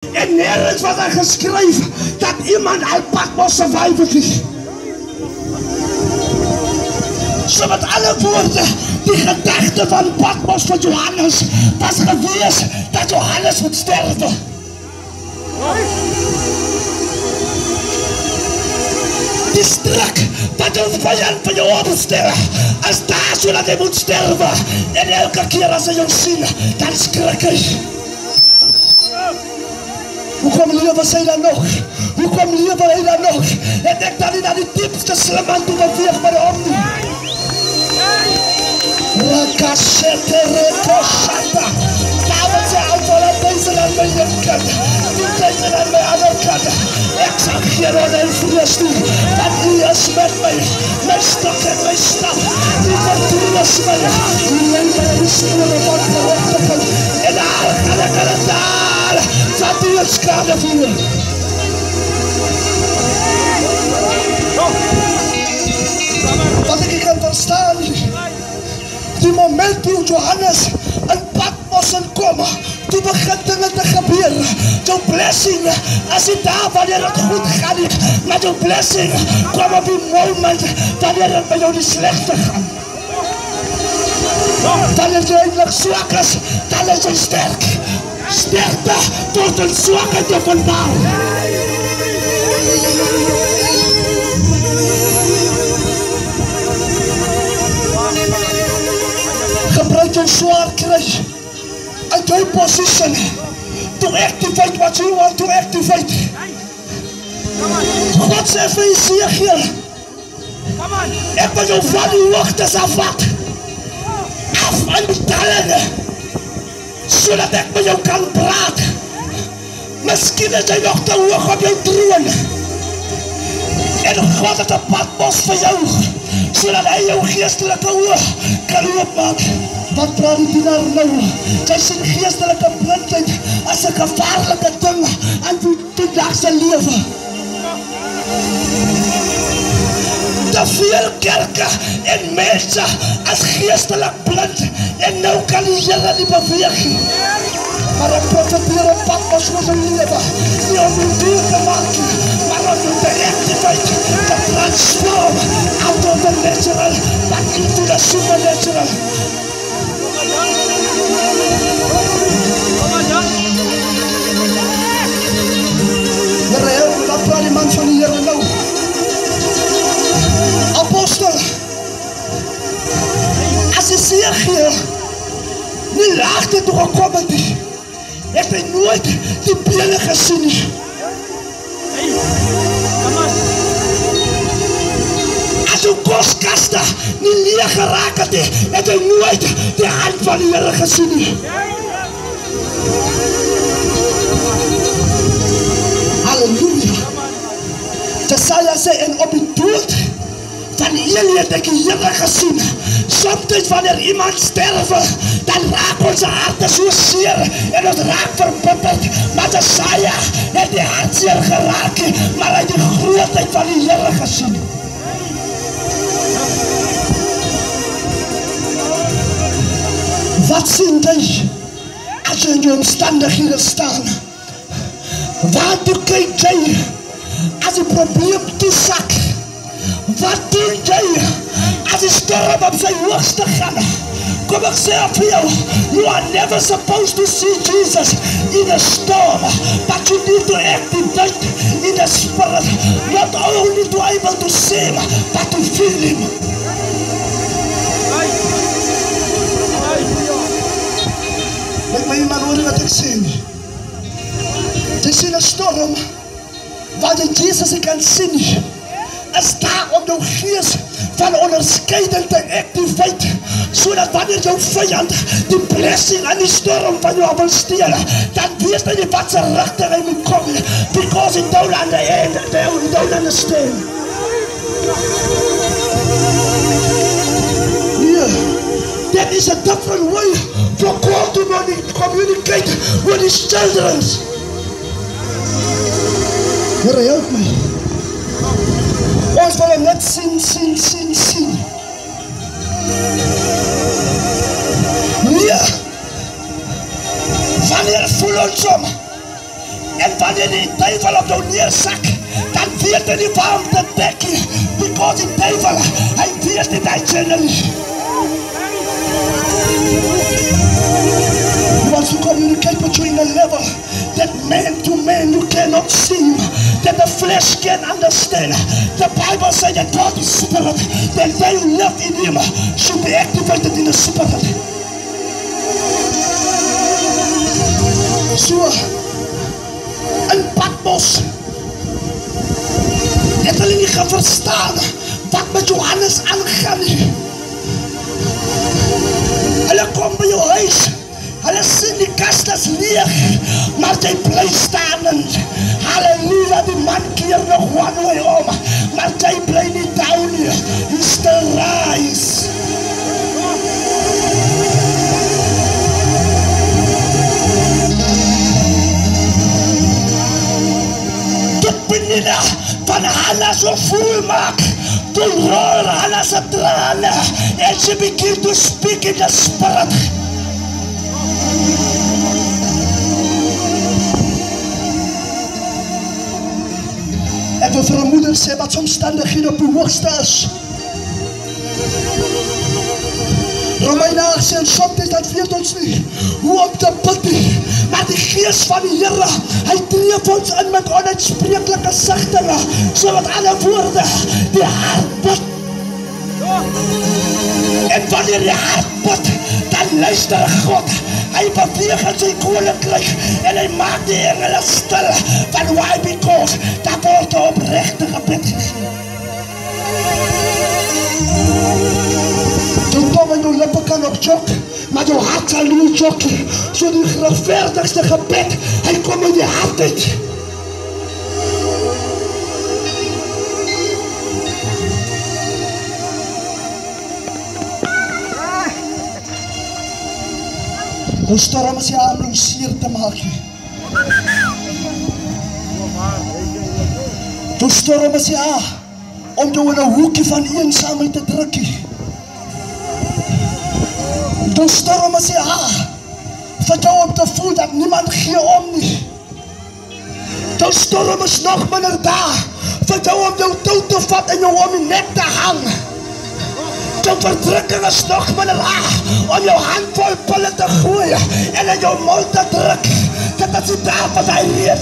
En nergens was er geschreven dat iemand al Patmos survived is. Zo met alle woorden, die gedachte van Patmos van Johannes was geweest dat Johannes moet sterven. Die strak dat de vijand van je opstellen, als daar zodat hij moet sterven. En elke keer als hij jou ziet, dan schrik hij. Hoe kom leven zij dan nog? Hoe kom leven hij dan nog? En denk dan niet aan die diepste slimman toe beweeg maar om niet. Rakasete rekosata. David zei altijd deze aan mijn linkerkant, deze aan mijn anderkant. Ik zag hier aan een vrees toe, dat u is met mij, mijn stok en mijn staf. Die vertrouwens mij, die neemt mij in de sporen van gerechtigheid. En daar kan ik aan het dalen, dat u het schade voeren. Wat ik kan verstaan, die moment toen Johannes en Patmos komen, toen begint dingen te gebeuren. Jouw blessing, als je daar wanneer het goed gaat, maar jouw blessing komt op die moment wanneer het bij jou niet slecht gaat. Wanneer je eigenlijk zwak is, dan is je sterk. Sterkte wordt een zwakheid openbaar. Gebruik je zwaar krijg uit jouw positie to activate what you want to activate. God zei van Ezekiel, ik wil jou van die wachters afvat, af aan die talen, zodat ik met jou kan praten. Misschien is hij nog te hoog op jouw troon. En God het een Patmos voor jou, zodat hij jouw geestelijke oog kan opmaken. Wat praat die daar nou? Zij zien geestelijke blindheid als een gevaarlijke ding aan die dagse leven. Te veel kerken en mensen als geestelijk blind en nou kan die Heer niet bewegen. Maar ik profiteer op Patmos voor zijn leven, niet om u duur te maken, maar om u te activate, te transform out of the natural, but into the supernatural. Heer, dat praat die man van de Heer nou. Apostel, als je Ezekiel niet laagte toegekomen is, heb je nooit die benen gezien. Als je kostkasten niet leeg geraakt is, heb je nooit de hand van de Heer gezien. Halleluja. Jesaja zei, en op het dood van jullie heb ik de Heer gezien. Soms wanneer iemand sterft, dan raakt onze harten zo zeer en het raakt verbitterd. Maar Jesaja heeft die hart zeer geraakt, maar hij heeft de grootheid van de Heer gezien. Wat zien jij als je in je omstandigheden staan? Waartoe kijkt jij als je probleem toezakt? Wat doe jij als je storm op zijn hoogste gaat? Kom ik zeg voor jou, you are never supposed to see Jesus in a storm, but you need to activate in the spirit, not only to be able to see him, but to feel him. Met mij iemand horen wat ik zie. Je ziet een storm waar je Jezus kan zien. En sta op de geest van onderscheiden te activate, zodat wanneer jouw vijand die blessing en die storm van jou wil stelen, dan weet je niet wat zijn rechter in moet komen, because you don't understand. Yeah. That is a different way for God to communicate with his children. Heer, help mij. Ons willen net zien. Ja. Wanneer voel ons om En wanneer die duivel op jou neersak, dan weet hy nie waarom te dek nie, because die duivel, hy weet nie dat jy nie. He wants to communicate between the level that man to man you cannot see, that the flesh can understand. The Bible says that God is spirit, that they who live in him should be activated in the spirit. So, in Patmos, het hulle nie verstaan wat met Johannes aangaan nie. Hulle kom by jou huis, hulle sien die kast is leeg, maar jy bly staan en halleluja, die man keer nog one way om, maar jy bly nie down nie, you still rise. Dit benina van Hanna so voel maak, to roar Hanna se trane, and she begin to speak in the spirit. En vir 'n moeder sê wat omstandighede op die hoogste is. Romeine 8 sê en soms dat weet ons nie hoe om te bid nie, maar die gees van die Here, hy tref ons in met onuitspreeklike sigtinge, so met alle woorde die hart bid. En wanneer die hart bid, dan luister God. Hy beweeg in sy koninkryk en hy maak die engele stil. Van why? Because daar word opregte gebed gegee. Jou tong en jou lippe kan op jok, maar jou hart sal nie jok. So die regverdigste gebed, hy kom in die hart uit. Jou storm is jy aan om seer te maak nie. Jou storm is jy om jou in 'n hoekie van eensaamheid te druk nie. Jou storm is jy vir jou om te voel dat niemand gee om nie. Jou storm is nog minder daar vir jou om jou touw te vat en jou om die nek te hang. Jou verdrukking is nog minder om jou handvol pille te gooi en in jou mond te druk. Dit is die daar wat hy weet.